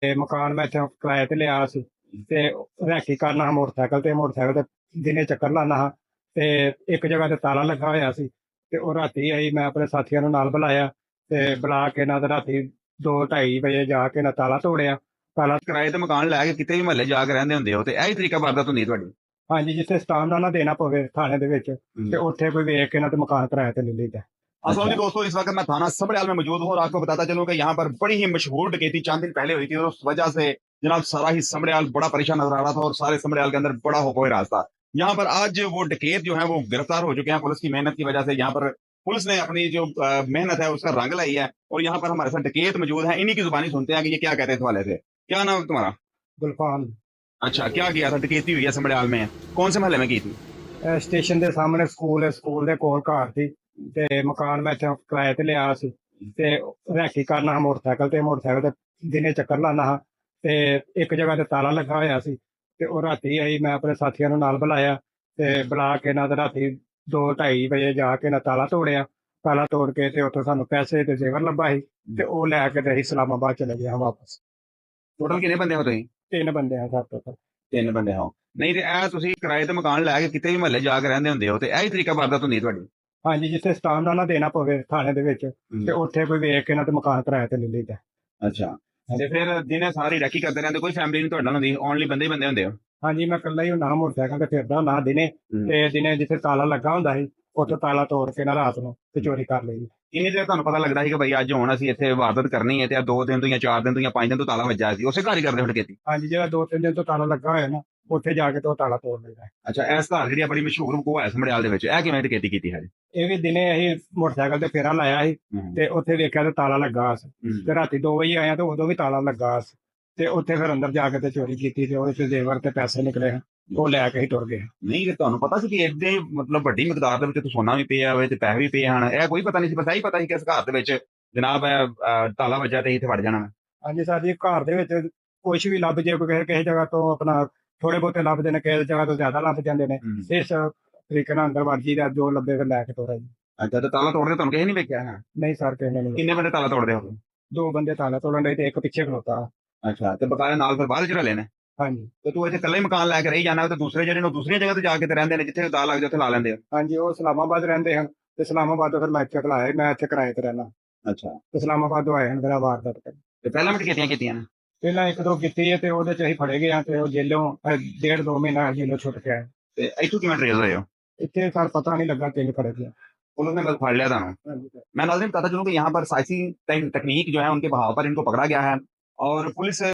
ਮਕਾਨ ਮੈਂ ਇੱਥੇ ਕਿਰਾਏ ਤੇ ਲਿਆ ਸੀ ਤੇ ਰੈਕੀ ਕਰਨਾ ਹਾਂ ਮੋਟਰਸਾਈਕਲ ਤੇ ਦਿਨੇ ਚੱਕਰ ਲਾਉਂਦਾ ਹਾਂ ਤੇ ਇੱਕ ਜਗ੍ਹਾ ਤੇ ਤਾਲਾ ਲੱਗਾ ਹੋਇਆ ਸੀ ਤੇ ਉਹ ਰਾਤੀ ਆਈ ਮੈਂ ਆਪਣੇ ਸਾਥੀਆਂ ਨੂੰ ਨਾਲ ਬੁਲਾਇਆ ਤੇ ਬੁਲਾ ਕੇ ਨਾ ਤੇ ਰਾਤੀ 2:30 ਵਜੇ ਜਾ ਕੇ ਨਾ ਤਾਲਾ ਤੋੜਿਆ। ਤਾਲਾ ਕਿਰਾਏ ਤੇ ਮਕਾਨ ਲੈ ਕੇ ਕਿਤੇ ਵੀ ਮਹੱਲੇ ਜਾ ਕੇ ਰਹਿੰਦੇ ਹੁੰਦੇ ਹੋ ਤੇ ਇਹੀ ਤਰੀਕਾ ਵਾਰਦਾਤ ਹੁੰਦੀ ਹੈ ਤੁਹਾਡੀ। ਹਾਂਜੀ, ਜਿੱਥੇ ਸਟਾਮ ਨਾ ਦੇਣਾ ਪਵੇ ਥਾਣੇ ਦੇ ਵਿੱਚ ਤੇ ਉੱਥੇ ਕੋਈ ਵੇਖ के ना तो मकान किराए पे ले लीजिए। असल में दोस्तों इस वक्त मैं थाना सबड़याल में मौजूद हूँ और आपको बताता चलूं कि यहाँ पर बड़ी ही मशहूर डकैती चांद दिन पहले हुई थी और उस वजह से जनाब सारा ही समड़याल बड़ा परेशान नजर आ रहा था और सारे समड़याल के अंदर बड़ा होकोई राज था। यहाँ पर आज वो डकैत जो है वो गिरफ्तार हो चुके हैं पुलिस की मेहनत की वजह से। यहाँ पर पुलिस ने अपनी जो मेहनत है उसका रंग लाई है और यहाँ पर हमारे साथ डकैत मौजूद है। इन्हीं की जुबानी सुनते हैं कि ये क्या कहते हैं इस हवाले से। क्या नाम है तुम्हारा? गुलफान। अच्छा, क्या किया था? डकैती हुई है समड़याल में, कौन से महल में की थी? स्टेशन के सामने स्कूल के कोल घर थी ते मकान मैं इत्थे किराए ते लिया सी ते रैकी करना हा मोटरसाइकल ते दिने चक्कर लाना हा ते एक जगह ते ताला लगा होया सी ते ओ राती आई मैं अपने साथियों ਨੂੰ ਨਾਲ ਬੁਲਾਇਆ ਤੇ ਬੁਲਾ ਕੇ ਨਾ ਤੇ ਰਾਤੀ 2:30 ਵਜੇ ਜਾ ਕੇ ਨਾ ਤਾਲਾ ਤੋੜਿਆ। ਤਾਲਾ ਤੋੜ ਕੇ ਤੇ ਉੱਥੋਂ ਸਾਨੂੰ ਪੈਸੇ ਤੇ ਜ਼ੇਵਰ ਲੱਭਾ ਸੀ ਤੇ ਉਹ ਲੈ ਕੇ ਤੇ ਅਸੀਂ ਇਸਲਾਮਾਬਾਦ ਚਲੇ ਗਏ ਹਾਂ ਵਾਪਸ। टोटल कितने बंदे हो तुम? 3 ਬੰਦੇ ਆ ਸਾਡੇ ਤੋਂ। 3 ਬੰਦੇ ਹੋ। ਨਹੀਂ ਤੇ ਇਹ ਤੁਸੀਂ ਕਿਰਾਏ ਤੇ ਮਕਾਨ ਲੈ ਕੇ ਕਿਤੇ ਵੀ ਮਹੱਲੇ ਜਾ ਕੇ ਰਹਿੰਦੇ ਹੁੰਦੇ ਹੋ ਤੇ ਇਹੀ ਤਰੀਕਾ ਵਾਰਦਾਤ ਹੁੰਦੀ ਹੈ ਤੁਹਾਡੀ। ਹਾਂਜੀ, ਜਿੱਥੇ ਸਟਾਮ ਨਾ ਦੇਣਾ ਪਵੇ ਥਾਣੇ ਦੇ ਵਿੱਚ ਤੇ ਉੱਥੇ ਕੋਈ ਵੇਖ ਕੇ ਨਾ ਤੇ ਮਕਾਨ ਕਿਰਾਏ ਤੇ ਲੈ ਲਈਦਾ। ਅੱਛਾ, ਤੇ ਫਿਰ ਦਿਨੇ ਸਾਰੀ ਰਾਖੀ ਕਰਦੇ ਰਹਿੰਦੇ, ਕੋਈ ਫੈਮਿਲੀ ਨਹੀਂ ਤੁਹਾਡੇ ਨਾਲ ਹੁੰਦੀ, ਓਨਲੀ ਬੰਦੇ ਹੀ ਬੰਦੇ ਹੁੰਦੇ ਹੋ? ਹਾਂਜੀ, ਮੈਂ ਇਕੱਲਾ ਹੀ ਹੁੰਦਾ ਮੋਟਰਸਾਈਕਲ ਤੇ ਫਿਰਦਾ ਹੁੰਦਾ ਦਿਨੇ ਤੇ ਦਿਨੇ ਜਿੱਥੇ ਤਾਲਾ ਲੱਗਾ ਹੁੰਦਾ ਸੀ ਉੱਥੇ ਤਾਲਾ ਤੋੜ ਕੇ ਨਾ ਰਾਤ ਨੂੰ ਤੇ ਚੋਰੀ ਕਰ ਲਈ। ਕਿੰਨੀ ਦੇਰ ਤੁਹਾਨੂੰ ਪਤਾ ਲੱਗਦਾ ਸੀ ਕਿ ਬਈ ਅੱਜ ਹੁਣ ਅਸੀਂ ਇੱਥੇ ਵਾਰਦਾਤ ਕਰਨੀ ਹੈ ਤੇ 2 ਦਿਨ ਤੋਂ ਜਾਂ 4 ਦਿਨ ਤੋਂ ਜਾਂ 5 ਦਿਨ ਤੋਂ ਤਾਲਾ ਵੱਜਾ ਸੀ, ਉਸੇ ਘਰ ਹੀ ਕਰਦੇ ਹੋ ਡਕੈਤੀ? ਹਾਂਜੀ, ਜਿਹੜਾ 2-3 ਦਿਨ ਤੋਂ ਤਾਲਾ ਲੱਗਾ ਹੋਇਆ ਨਾ ਉੱਥੇ ਜਾ ਕੇ ਤੇ ਉਹ ਤਾਲਾ ਤੋੜ ਲਈਦਾ। ਅੱਛਾ, ਇਸ ਘਰ ਜਿਹੜੀ ਆ ਬੜੀ ਮਸ਼ਹੂਰ ਵਕੂਆ ਹੈ ਸਮੜਿਆਲ ਦੇ ਵਿੱਚ, ਇਹ ਕਿਵੇਂ ਡਕੈਤੀ ਕੀਤੀ ਹੈ? ਇਹ ਵੀ ਦਿਨੇ ਅਸੀਂ ਮੋਟਰਸਾਈਕਲ ਤੇ ਫੇਰਾ ਲਾਇਆ ਸੀ ਤੇ ਉੱਥੇ ਵੇਖਿਆ ਤੇ ਤਾਲਾ ਲੱਗਾ ਸੀ ਤੇ ਰਾਤੀ 2 ਵਜੇ ਆਇਆ ਤੇ ਉਦੋਂ ਵੀ ਤਾਲਾ ਲੱਗਾ ਸੀ ਤੇ ਉੱਥੇ ਫਿਰ ਅੰਦਰ ਜਾ ਕੇ ਤੇ ਚੋਰੀ ਕੀਤੀ ਤੇ ਉਹਦੇ ਚ ਜ਼ੇਵਰ ਤੇ ਪੈਸੇ ਨਿਕਲੇ ਉਹ ਲੈ ਕੇ ਹੀ ਟੁਰ ਗਏ। ਨਹੀਂ, ਤੇ ਤੁਹਾਨੂੰ ਪਤਾ ਸੀ ਕਿ ਇੱਡੇ ਮਤਲਬ ਵੱਡੀ ਮਿਕਦਾਰ ਦੇ ਵਿੱਚ ਸੋਨਾ ਵੀ ਪਿਆ ਹੋਵੇ ਤੇ ਪੈਸੇ ਵੀ ਪਏ ਹਨ, ਇਹ ਕੋਈ ਪਤਾ ਨਹੀਂ ਸੀ? ਬਸ ਇਹੀ ਪਤਾ ਸੀ ਕਿ ਇਸ ਘਰ ਦੇ ਵਿੱਚ ਜਨਾਬ ਤਾਲਾ ਵੱਜਾ ਤੇ ਇੱਥੇ ਵੜ ਜਾਣਾ। ਹਾਂਜੀ, ਸਾਡੇ ਘਰ ਦੇ ਵਿੱਚ ਕੁਛ ਵੀ ਲੱਭ ਜੇ ਕੋਈ ਕਿਸੇ ਜਗ੍ਹਾ ਤੋਂ ਆਪਣਾ ਥੋੜੇ ਬਹੁਤੇ ਲੱਭਦੇ ਨੇ, ਕਿਸੇ ਜਗ੍ਹਾ ਤੋਂ ਜ਼ਿਆਦਾ ਲੱਭ ਜਾਂਦੇ ਨੇ। ਇਸ ਤਰੀਕੇ ਨਾਲ ਅੰਦਰ ਵੜ ਜੀਦਾ, ਜੋ ਲੱਭੇ ਫਿਰ ਲੈ ਕੇ ਤੋਰਾ ਜੀ। ਅੱਛਾ, ਤੇ ਤਾਲਾ ਤੋੜਦੇ ਤੁਹਾਨੂੰ ਕਿਸੇ ਨਹੀਂ ਵੇਖਿਆ ਹੈ? ਨਹੀਂ ਸਰ, ਕਿਸੇ ਨੇ ਨਹੀਂ। ਕਿੰਨੇ ਬੰਦੇ ਤਾਲਾ ਤੋੜਦੇ ਹੋ? 2 ਬੰਦੇ ਤਾਲਾ ਤੋੜਨ ਦੇ ਤੇ ਇੱਕ ਪਿੱਛੇ ਖਲੋਤਾ। ਅੱਛਾ, ਤੇ ਬਕਾਇਆ ਨਾਲ ਫਿਰ ਬਾਹਰ ਚ ਰਲੇ ਨੇ? ਹਾਂਜੀ। ਤੇ ਤੂੰ ਇੱਥੇ ਇਕੱਲੇ ਹੀ ਮਕਾਨ ਲੈ ਕੇ ਰਹੀ ਜਾਣਾ ਤੇ ਦੂਸਰੇ ਜਿਹੜੇ ਨੇ ਦੂਸਰੀਆਂ ਜਗ੍ਹਾ ਤੇ ਜਾ ਕੇ ਤੇ ਰਹਿੰਦੇ ਨੇ, ਜਿੱਥੇ ਤਾਲਾ ਲੱਗ ਜਾ ਉੱਥੇ ਲਾ ਲੈਂਦੇ ਆ? ਹਾਂਜੀ, ਉਹ ਇਸਲਾਮਾਬਾਦ ਰਹਿੰਦੇ ਹਨ ਤੇ ਇਸਲਾਮਾਬਾਦ ਤੋਂ ਫਿਰ ਮੈਂ ਇੱਥੇ ਘਲਾਇਆ, ਮੈਂ ਇੱਥੇ ਕਿਰਾਏ ਤੇ ਰਹਿਣਾ। ਅੱਛਾ, ਇਸਲਾਮਾਬਾਦੋਂ ਆਏ ਹਨ ਮੇਰਾ ਵਾਰਦਾਤ ਕਰਨ। ਤੇ ਪਹਿਲਾਂ ਵੀ ਡਕੈਤੀਆਂ ਕੀਤੀਆਂ ਨੇ? ਪਹਿਲਾਂ 1-2 ਕੀਤੀ ਹੈ ਤੇ ਉਹਦੇ ਚ ਅਸੀਂ ਫੜੇ ਗਏ ਹਾਂ ਤੇ ਉਹ ਜੇਲੋਂ 1.5-2 ਮਹੀਨਾ ਜੇਲੋਂ ਛੁੱਟ ਕੇ ਆਏ। ਤੇ ਇੱਥੋਂ ਕਿਵੇਂ ਟਰੇਸ ਹੋਏ ਹੋ? इतने सर पता नहीं लगा, 3 फड़े गया। पुलिस ने बस फाड़ लिया था ना। मैं नाज़रीन बताता चलूं कि यहाँ पर साइंसी तकनीक जो है उनके बहाव पर इनको पकड़ा गया है और पुलिस